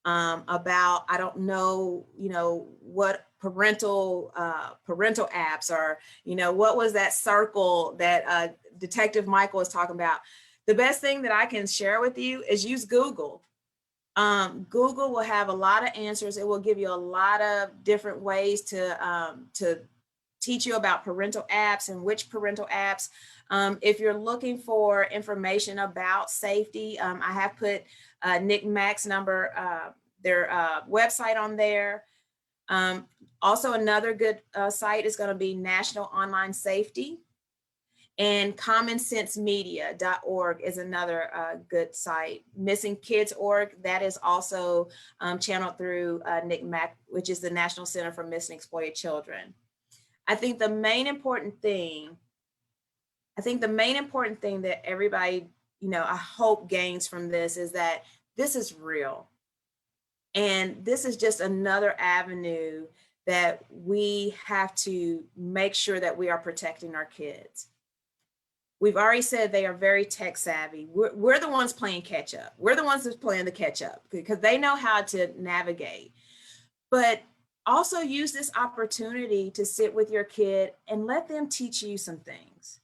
about, I don't know, you know, what parental apps, or, you know, what was that circle that Detective Michael was talking about? The best thing that I can share with you is use Google. Google will have a lot of answers. It will give you a lot of different ways to teach you about parental apps and which parental apps. If you're looking for information about safety, I have put NCMEC's number, their website on there. Also, another good site is going to be National Online Safety, and commonsensemedia.org is another good site. MissingKids.org, that is also channeled through NCMEC, which is the National Center for Missing and Exploited Children. I think the main important thing that everybody, you know, I hope gains from this is that this is real. And this is just another avenue that we have to make sure that we are protecting our kids. We've already said they are very tech savvy. We're the ones playing catch up. We're the ones that's playing the catch up because they know how to navigate. But also use this opportunity to sit with your kid and let them teach you some things.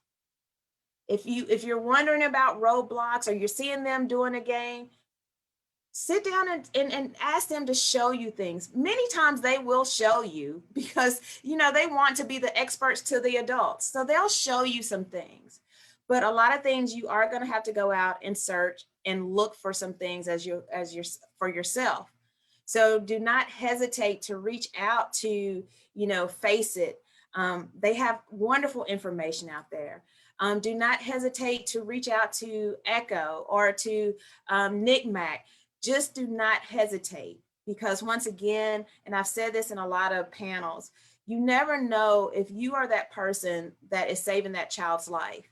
If you're wondering about roadblocks or you're seeing them doing a game, sit down and ask them to show you things. Many times they will show you because, you know, they want to be the experts to the adults. So they'll show you some things. But a lot of things you are going to have to go out and search and look for some things for yourself. So do not hesitate to reach out to, you know, Face It. They have wonderful information out there. Do not hesitate to reach out to ECHO or to NCMEC. Just do not hesitate, because once again, and I've said this in a lot of panels, you never know if you are that person that is saving that child's life.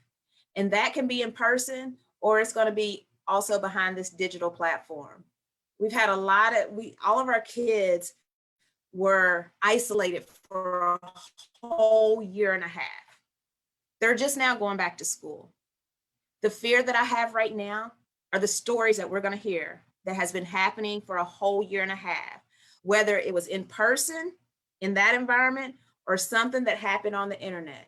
And that can be in person, or it's going to be also behind this digital platform. We've had all of our kids were isolated for a whole year and a half. They're just now going back to school. The fear that I have right now are the stories that we're going to hear that has been happening for a whole year and a half, whether it was in person in that environment or something that happened on the internet.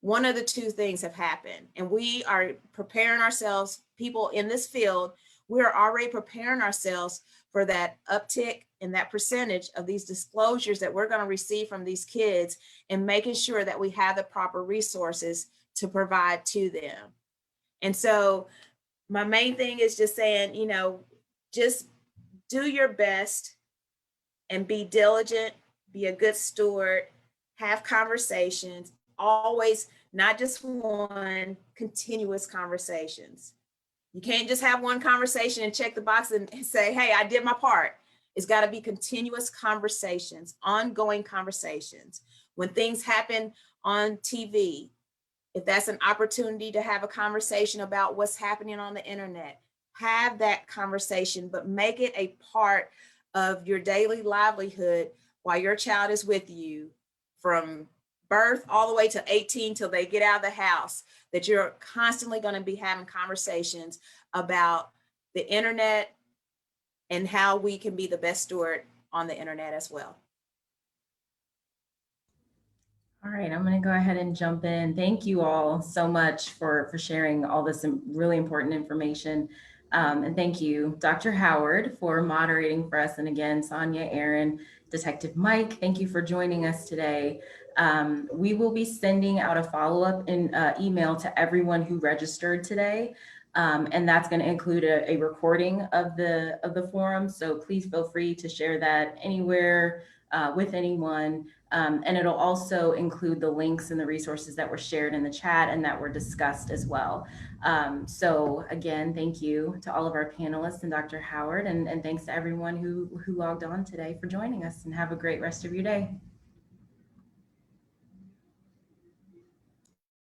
One of the two things have happened, and we are preparing ourselves, people in this field, we are already preparing ourselves for that uptick in that percentage of these disclosures that we're going to receive from these kids, and making sure that we have the proper resources to provide to them. And so my main thing is just saying, you know, just do your best and be diligent, be a good steward, have conversations, always, not just one, continuous conversations. You can't just have one conversation and check the box and say, hey, I did my part. It's got to be continuous conversations, ongoing conversations. When things happen on TV, if that's an opportunity to have a conversation about what's happening on the internet, have that conversation, but make it a part of your daily livelihood while your child is with you from birth all the way to 18 till they get out of the house, that you're constantly going to be having conversations about the internet and how we can be the best steward on the internet as well. All right, I'm going to go ahead and jump in. Thank you all so much for sharing all this really important information. And thank you, Dr. Howard, for moderating for us. And again, Sonya, Erin, Detective Mike, thank you for joining us today. We will be sending out a follow-up email to everyone who registered today. And that's going to include a recording of the forum. So please feel free to share that anywhere with anyone. And it'll also include the links and the resources that were shared in the chat and that were discussed as well. So again, thank you to all of our panelists and Dr. Howard, and thanks to everyone who logged on today for joining us, and have a great rest of your day.